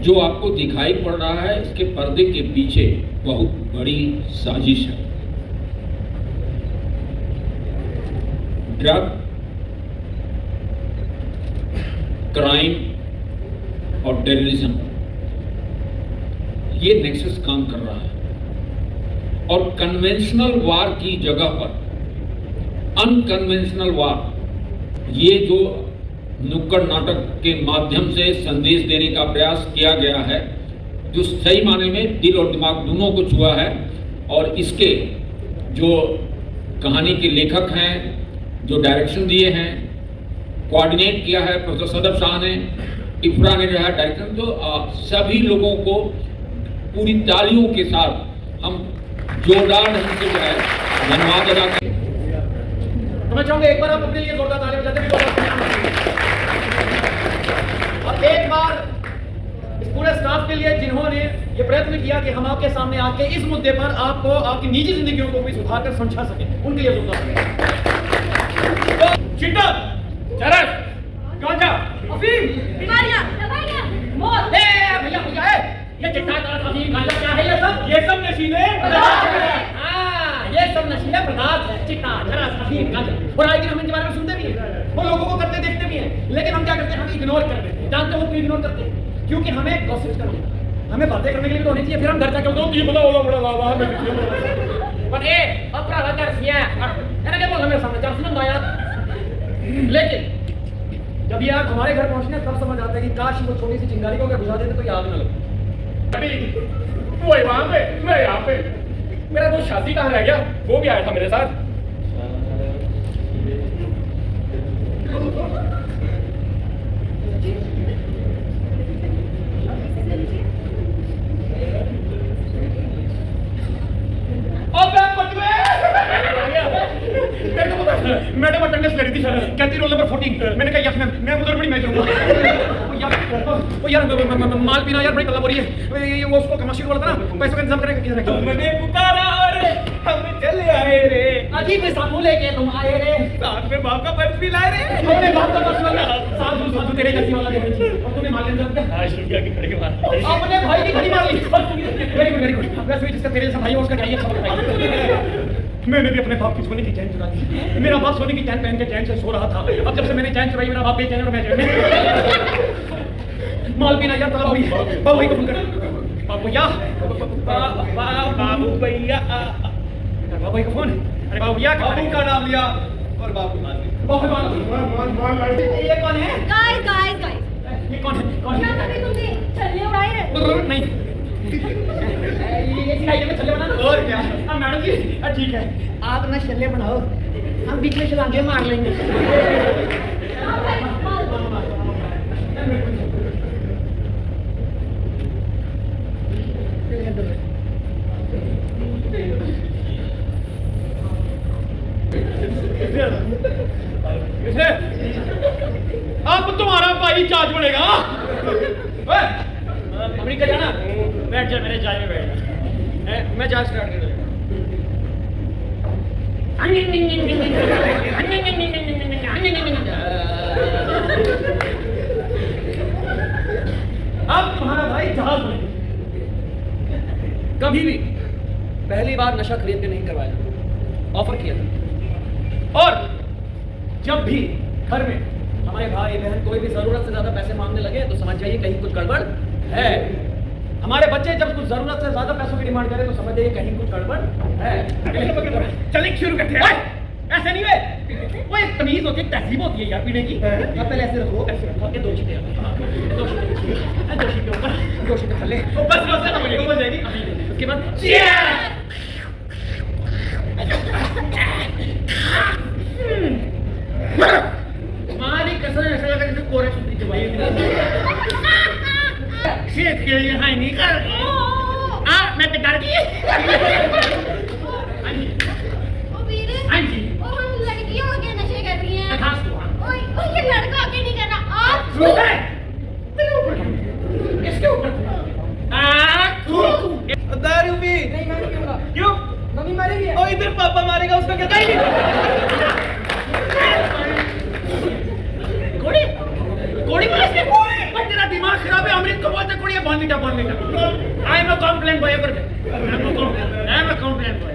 जो आपको दिखाई पड़ रहा है इसके पर्दे के पीछे बहुत बड़ी साजिश है। ड्रग, क्राइम और टेररिज्म, ये नेक्सस काम कर रहा है और कन्वेंशनल वार की जगह पर अनकन्वेंशनल वार, ये जो नुक्कड़ नाटक के माध्यम से संदेश देने का प्रयास किया गया है, जो सही माने में दिल और दिमाग दोनों को छुआ है। और इसके जो कहानी के लेखक हैं, जो डायरेक्शन दिए हैं, कोऑर्डिनेट किया है प्रोफेसर सदफ शाह ने, इफ्रा ने जो है डायरेक्शन, तो सभी लोगों को पूरी तालियों के साथ हम जोरदार ढंग से जो है धन्यवाद अदा करें। तो मैं चाहूंगा एक बार आप अपने लिए जोरदार तालियां बजाते हैं और एक बार इस पूरे स्टाफ के लिए जिन्होंने ये प्रयत्न किया कि हम आपके सामने आके इस मुद्दे पर आपको आपकी निजी जिंदगियों को भी सुधार कर समझा सके, उनके लिए जोरदार। चिट्टा, चरस, गांजा, अफीम, बीमारियां, दवाइयां, मौत। भैया भैया ये चिट्टा, चरस, अफीम, गांजा क्या है? ये सब नशीले पदार्थ हैं। हाँ, ये सब नशीले पदार्थ हैं। चिट्टा, चरस, अफीम, गांजा। और आए दिन हम इनके बारे में सुनते भी हैं और लोगों को करते देखते भी हैं, लेकिन हम क्या करते हैं? हम इग्नोर कर देते हैं। जानते हो क्यों इग्नोर करते हैं? क्योंकि हमें गॉसिप करनी है, हमें बातें करने के लिए तो होनी चाहिए। फिर हम घर जाके बोलते हैं ये बड़ा बाबा पर ए अपना लगा सिया मैंने क्या बोला मेरे सामने चल सुन यार। लेकिन जब ये आग हमारे घर पहुंचने तब समझ आता है कि काश वो छोटी सी चिंगारी को अगर बुझा देते तो ये आग न लगे। वो वहां पे, मैं यहाँ पे। मेरा दोस्त शादी कहाँ रह गया? वो भी आया था मेरे साथ। मैडम अटेंडेंस ले रही थी, कहती रोल नंबर 14। मैंने कहा यस मैम, मैं उधर बड़ी मैं जाऊंगा। ओ यार माल पीना यार बड़ी तलब हो रही है। ये वो उसको कमर्शियल वाला था ना, पैसों का इंतजाम करेगा किधर है? मैंने पुकारा रे, हम चले आए रे, अजीब सामू लेके तुम आए रे, साथ में बाप का पर्स भी लाए रे। अपने बाप का पर्स वाला साथ तेरे जैसी वाला दे दी और तूने माल इंतजाम किया। हां शुक्रिया की खड़ी मार, अपने भाई की खड़ी मार ली। Very good. वैसे भी जिसका तेरे जैसा भाई है उसका क्या ही अच्छा बताइए। मैंने भी अपने बाप की सोने की चैन चुरा दी। मेरा बाप सोने की चैन पहन के चैन से सो रहा था। अब जब से मैंने चैन चुराई, मेरा बाप बेचैन और मैं चैन। माल पीना यार तलब हो गई। बाबू भाई को फोन कर। बाबू भैया, बाबू भैया, बाबू भाई का फोन। अरे बाबू भैया, बाबू का नाम लिया और बाबू मान लिया। ये कौन है? गाइस ये कौन है? कौन क्या है? कभी तुमने छल्ले उड़ाए हैं? नहीं, ये सिखाइए मैं छल्ले बनाना। और क्या? अब मैडम जी ठीक है, आप ना छल्ले बनाओ, हम बीच में छलांगे मार लेंगे। अब तुम्हारा भाई चार्ज बढ़ेगा। अमेरिका जाना? बैठ जा मेरे चाय में बैठ जा, मैं चार्ज स्टार्ट कर दूंगा। अब तुम्हारा भाई जहाज में कभी भी पहली बार नशा खरीद के नहीं करवाया, ऑफर किया था। और जब भी घर में हमारे भाई बहन कोई भी जरूरत से ज्यादा पैसे मांगने लगे तो समझ जाइए कहीं कुछ गड़बड़ है। हमारे बच्चे जब कुछ जरूरत से ज्यादा पैसों की डिमांड करें तो समझ जाइए कहीं कुछ गड़बड़ है। चलिए शुरू करते हैं। ऐसे नहीं है, वो एक तमीज होती है, तहजीब होती है यार पीने की। आप पहले ऐसे रखो, ऐसे रखो के दो छींटे, दो छींटे ऊपर, दो छींटे थल्ले, बस हो जाएगी। उसके बाद हमारी कसम ऐसा लगा जैसे कोरे सुनती दवाई शेख के लिए हाय नहीं कर। मैं तो डर गई। ओ वीरे, हाँ जी, ओ हम लड़कियां होके नशे कर रही हैं। खास तो ओए ओ ये लड़का होके नहीं कर रहा। आप इसके ऊपर दारू पी। नहीं मैं नहीं पीऊंगा। क्यों? मम्मी मारेगी। और इधर पापा मारेगा, उसका क्या? कोड़ी कोड़ी मार के, तेरा दिमाग खराब है। अमृत को बोलते कोड़ी, Bonvita. I am a complaint boy. I am a complaint boy.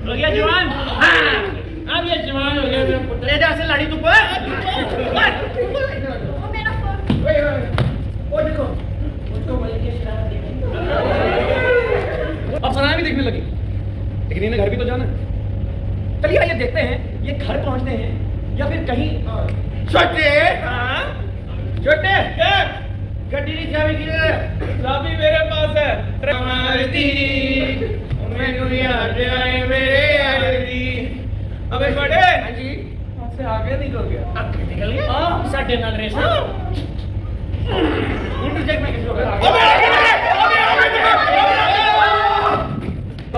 हो गया जवान? अब ये जवान हो गया मेरा पुत्र। ले जा से लाड़ी तू पर। वो मेरा फोन। वो देखो। उसको बोले कि शराब देखने। अब सराय भी देखने लगी। लेकिन इन्हें घर भी तो जाना है। चलिए आइए देखते हैं ये घर पहुंचते हैं या फिर कहीं छोटे छोटे गड्डी की चाबी की चाबी मेरे पास है। मैनू याद आए मेरे यार दी। अबे बड़े हाँ जी से आगे निकल गया। अब निकल गया हाँ। साढ़े नाल रेस इंटरजेक्ट में किसी को करा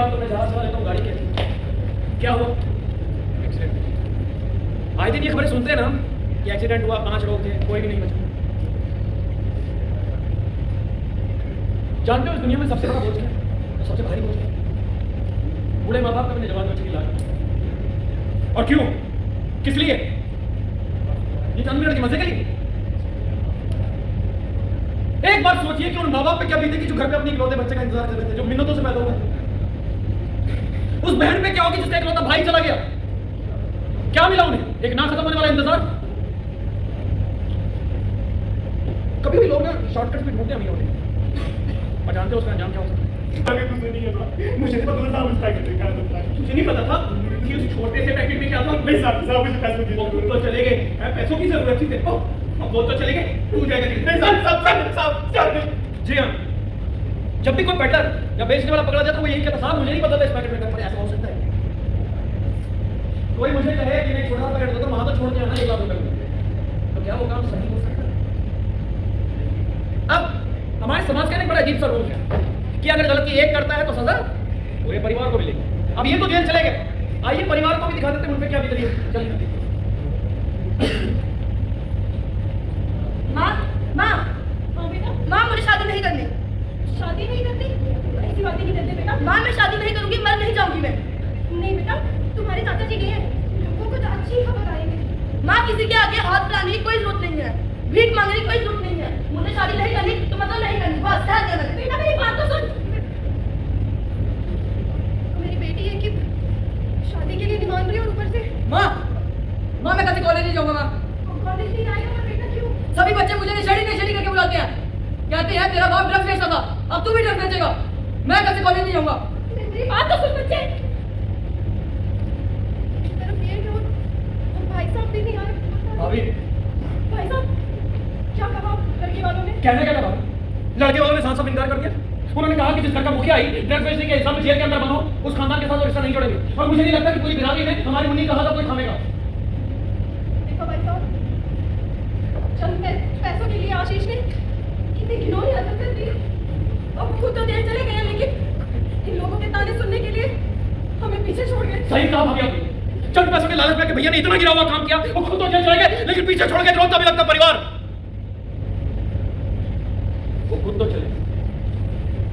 तो मैं जहाज चला लेता हूँ गाड़ी के। क्या हुआ? एक्सीडेंट। आए दिन ये खबरें सुनते हैं ना कि एक्सीडेंट हुआ, 5 लोग थे, कोई भी नहीं बचा। जानते हो इस दुनिया में सबसे बड़ा बोझ है, सबसे भारी बोझ है बूढ़े माँ बाप का अपने जवान बच्चे की लाश। और क्यों? किस लिए? ये चंद मिनट के मजे के लिए? एक बार सोचिए कि उन माँ बाप पे क्या बीतेगी जो घर पे अपने इकलौते बच्चे का इंतजार कर रहे थे, जो मिन्नतों से पैदा हुआ। उस बहन पे क्या होगी जिसका इकलौता भाई चला गया? क्या मिला उन्हें? एक ना खत्म होने वाला इंतजार। कभी भी लोग ना शॉर्टकट भी ढूंढते हैं होते और जानते हो उसका अंजाम क्या हो सकता है? मुझे नहीं पता था उसका क्या होता है। तुझे नहीं पता था कि उस छोटे से पैकेट में क्या था? नहीं साहब मुझे पैसों की वो तो चले गए, पैसों की जरूरत थी तेरे को, अब वो तो चले गए, तू जाएगा नहीं। साहब जी हाँ, जब भी कोई पेडलर या बेचने वाला पकड़ा जाता है वो यही कहता, साहब मुझे नहीं पता था इस पैकेट में क्या था। ऐसा हो सकता है? कोई मुझे कहे कि नहीं छोटा पैकेट दो तो वहां तो छोड़ के आना 1 लाख रुपए में, तो क्या वो काम सही हो सकता है? अब हमारे समाज का एक बड़ा अजीब सा रूल है कि अगर गलती एक करता है तो सजा पूरे परिवार को मिलेगी। अब ये तो जेल चले गए, आइए परिवार को भी दिखा देते हैं उन पे क्या बीत रही है। चलिए माँ माँ हाँ बेटा, माँ मुझे शादी नहीं करनी। शादी नहीं करती? ऐसी बातें नहीं करते बेटा। माँ मैं शादी नहीं करूंगी, मर नहीं जाऊंगी मैं। नहीं बेटा, तुम्हारे चाचा जी गए हैं, वो कुछ अच्छी खबर आएगी। माँ किसी के आगे हाथ फैलाने की कोई जरूरत नहीं है, भीख मांगने की कोई जरूरत नहीं है। मुझे शादी नहीं करनी तो मतलब नहीं करनी, बस ध्यान देना। बेटा मेरी बात तो सुन। मेरी बेटी है कि शादी के लिए नहीं मान रही और ऊपर से माँ मैं कभी कॉलेज नहीं जाऊंगा माँ। कॉलेज नहीं जाएगा। और बेटा क्यों? सभी बच्चे मुझे नशेड़ी करके बुलाते हैं, कहते हैं तेरा बाप ड्रग्स बेचता था, अब तू भी ड्रग्स बेचेगा। मैं कभी कॉलेज नहीं जाऊंगा। मेरी बात तो सुन बच्चे। मेरा पेट और भाई साहब भी नहीं आ रहे। भाभी भाई साहब क्या कहा लड़के वालों ने? कहने क्या कहा? लड़के वालों ने साफ साफ इनकार कर दिया। उन्होंने कहा कि जिस घर का मुखिया ही ड्रग्स बेचने के हिसाब से जेल के अंदर बनो, उस खानदान के साथ वो रिश्ता नहीं जोड़ेंगे। और मुझे नहीं लगता कि पूरी बिरादरी में हमारी मुन्नी कहा था कोई थामेगा। देखो भाई साहब, चंद पैसों के लिए आशीष ने कितनी घिनौनी हरकत कर दी। अब खुद तो देर चले गए हैं, लेकिन इन लोगों के ताने सुनने के लिए हमें पीछे छोड़ गए। सही कहा भाभी आपने। चंद पैसों के लालच में कि भैया ने इतना गिरा हुआ काम किया, वो खुद तो जेल चले गए, लेकिन पीछे छोड़ के रोता भी लगता परिवार। वो खुद तो चले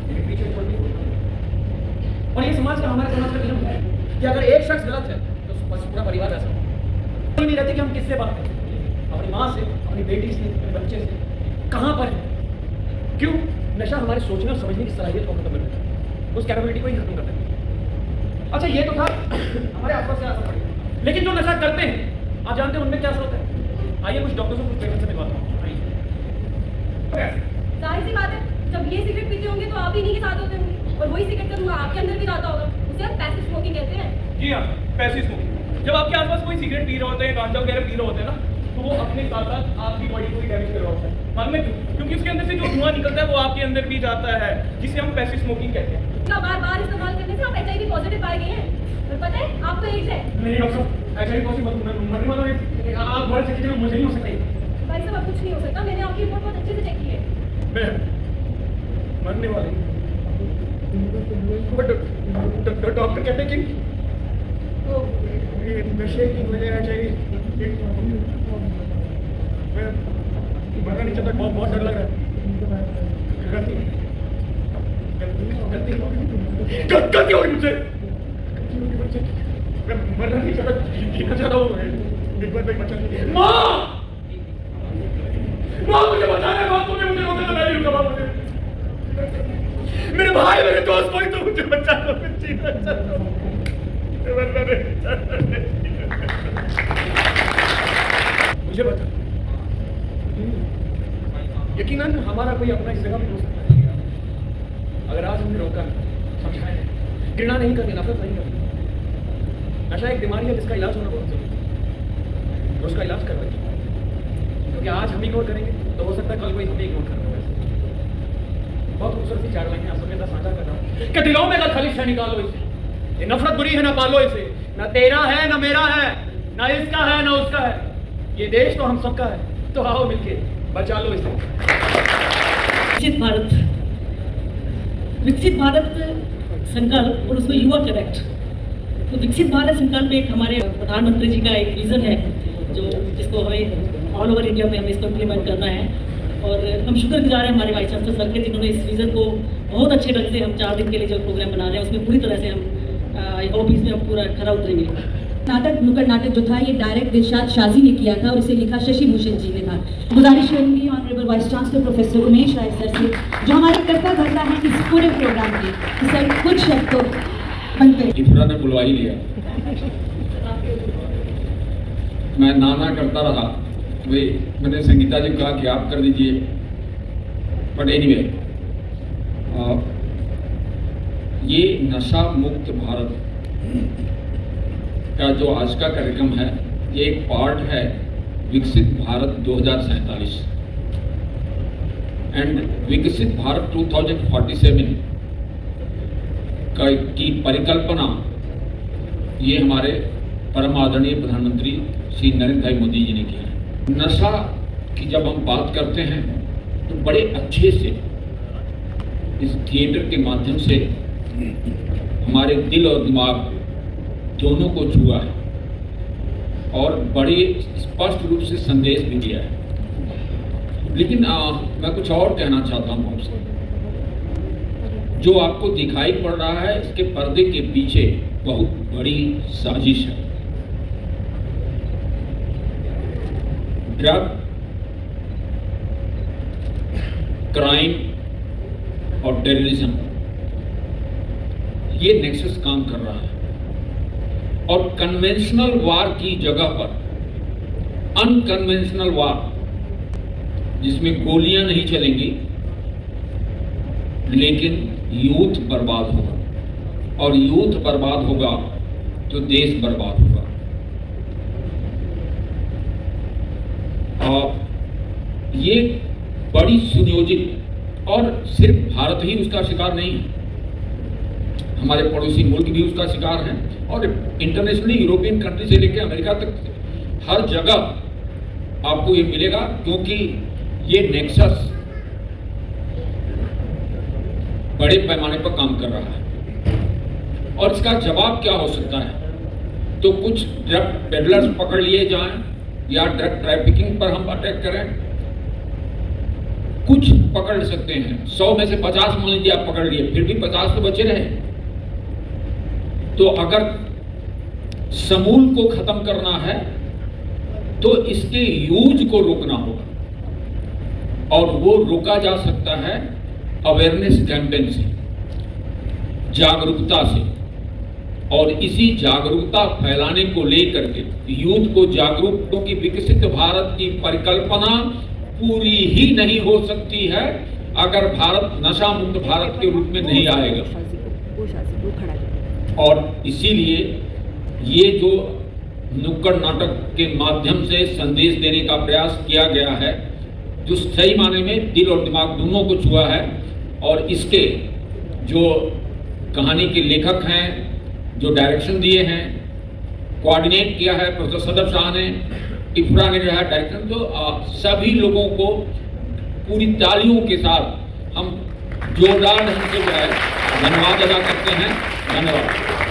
लेकिन पीछे छोड़ के। और ये समाज का, हमारे समाज का नियम है कि अगर एक शख्स गलत है तो बस पूरा परिवार ऐसा हो। नहीं रहती कि हम किससे बात करें, अपनी माँ से, अपनी बेटी से, अपने बच्चे से, कहाँ पर है? क्यों? नशा हमारे सोचने और समझने की सलाहियत को खत्म कर देता है, उस कैपेबिलिटी को ही खत्म कर देता है। अच्छा ये तो था हमारे आसपास क्या असर पड़ेगा, लेकिन जो नशा करते हैं आप जानते हैं उनमें क्या असर होता है? आइए कुछ डॉक्टर्स को कुछ पेशेंट से मिलवाता हूँ। आइए। जाहिर सी बात है, जब ये सिगरेट पीते होंगे तो आप इन्हीं के साथ होते होंगे, और वही सिगरेट का धुआं आपके अंदर भी आता होगा। उसे हम पैसिव स्मोकिंग कहते हैं। जी हाँ, पैसिव स्मोकिंग। जब आपके आसपास कोई सिगरेट पी रहे होते हैं, गांजा वगैरह पी रहे होते हैं ना, तो वो अपने साथ साथ आपकी बॉडी को भी डैमेज कर रहा होता है। मालूम है क्यों? क्योंकि उसके अंदर से जो धुआं निकलता है वो आपके अंदर भी जाता है, जिसे हम पैसिव स्मोकिंग कहते हैं। क्या बार-बार इस्तेमाल करने से आप HIV पॉजिटिव पाए गए हैं? और पता है आपको एड्स है? नहीं डॉक्टर, ऐसा ही पॉसिबल मरने वाला है। आप बोल सकते हैं मुझे नहीं हो सकता। भाई साहब अब कुछ नहीं हो सकता, मैंने आपकी रिपोर्ट बहुत अच्छे से चेक की है। मैं मरने वाली बट डॉक्टर कहते हैं कि ये नशे की वजह चाहिए। मैं मरना नहीं चाहता, बहुत डर लग रहा है। गलती हो गई मुझसे। मैं मरना नहीं चाहता, जीना चाहता हूँ। एक बार बचा। माँ मुझे बताना है, बात तुमने मुझे रोका तो मैं नहीं रुका। मुझे बचा लो, जीना चाहता हूँ। वरना नहीं। मुझे बता, यकीनन हमारा कोई अपना इस जगह पे हो सकता है। अगर आज हमने रोका, समझाया, घृणा नहीं करनी, नफरत नहीं करनी। नशा एक बीमारी है जिसका इलाज होना बहुत जरूरी है, और उसका इलाज करवाइए। क्योंकि आज हम इग्नोर करेंगे तो हो सकता है कल कोई हमें इग्नोर कर रहा है। बहुत खूबसूरत सी 4 लाइनें आप सबके साथ साझा कर रहा हूँ कि दिलों में अगर खलिश है निकालो इसे, ये नफरत बुरी है ना पालो इसे, ना तेरा है ना मेरा है, ना इसका है ना उसका है, ये देश तो हम सबका है, तो आओ मिलके बचा लो इसे। विकसित भारत संकल्प और उसमें युवा करेक्ट। तो विकसित भारत संकल्प में एक हमारे प्रधानमंत्री जी का एक विजन है जो जिसको हमें ऑल ओवर इंडिया में हमें इसको इम्प्लीमेंट करना है। और हम शुक्रगुजार हैं हमारे वाइस चांसलर सर के, जिन्होंने इस विजन को बहुत अच्छे ढंग से हम 4 दिन के लिए जो प्रोग्राम बना रहे हैं उसमें पूरी तरह से हम आई होप इसमें हम पूरा खरा उतरेंगे। नाटक नुक्कड़ नाटक जो था ये डायरेक्ट दिलशाद शाजी ने किया था और इसे लिखा शशि भूषण जी ने था। गुजारिश करूंगी honourable vice chancellor professor Umesh Rai sir से, जो हमारे कर्ता धर्ता है इस पूरे प्रोग्राम के, कि सर कुछ शब्द तो बनते। इफ्रा ने बुलवा ही लिया, मैं नाना करता रहा, वे मैंने संगीता जी कहा कि आप कर दीजिए, बट एनीवे ये नशा मुक्त भारत का जो आज का कार्यक्रम है ये एक पार्ट है विकसित भारत 2047 एंड विकसित भारत 2047 की परिकल्पना ये हमारे परम आदरणीय प्रधानमंत्री श्री नरेंद्र भाई मोदी जी ने की है। नशा की जब हम बात करते हैं तो बड़े अच्छे से इस थिएटर के माध्यम से हमारे दिल और दिमाग दोनों को छुआ है और बड़े स्पष्ट रूप से संदेश भी दिया है। लेकिन मैं कुछ और कहना चाहता हूँ आपसे। जो आपको दिखाई पड़ रहा है इसके पर्दे के पीछे बहुत बड़ी साजिश है। ड्रग, क्राइम और टेररिज्म, ये नेक्सस काम कर रहा है और कन्वेंशनल वार की जगह पर अनकन्वेंशनल वार, जिसमें गोलियां नहीं चलेंगी लेकिन यूथ बर्बाद होगा और यूथ बर्बाद होगा तो देश बर्बाद होगा। और ये बड़ी सुनियोजित, और सिर्फ भारत ही उसका शिकार नहीं है, हमारे पड़ोसी मुल्क भी उसका शिकार हैं और इंटरनेशनली यूरोपियन कंट्री से लेकर अमेरिका तक हर जगह आपको ये मिलेगा, क्योंकि ये नेक्सस बड़े पैमाने पर काम कर रहा है। और इसका जवाब क्या हो सकता है? तो कुछ ड्रग पेडलर्स पकड़ लिए जाएं या ड्रग ट्रैफिकिंग पर हम अटैक करें, कुछ पकड़ सकते हैं। 100 में से 50 मान लीजिए आप पकड़ लिए, फिर भी 50 तो बचे रहे। तो अगर समूल को खत्म करना है तो इसके यूज को रोकना होगा और वो रोका जा सकता है अवेयरनेस कैंपेन से, जागरूकता से। और इसी जागरूकता फैलाने को लेकर के यूथ को जागरूक, क्योंकि विकसित भारत की परिकल्पना पूरी ही नहीं हो सकती है अगर भारत नशा मुक्त भारत के रूप में नहीं आएगा। और इसीलिए ये जो नुक्कड़ नाटक के माध्यम से संदेश देने का प्रयास किया गया है, जो सही माने में दिल और दिमाग दोनों को छुआ है, और इसके जो कहानी के लेखक हैं, जो डायरेक्शन दिए हैं, कोऑर्डिनेट किया है प्रोफेसर सदफ शाह ने, इफ्रा ने जो है डायरेक्शन, तो सभी लोगों को पूरी तालियों के साथ हम जोरदार ढंग से जो है धन्यवाद अदा करते हैं। धन्यवाद।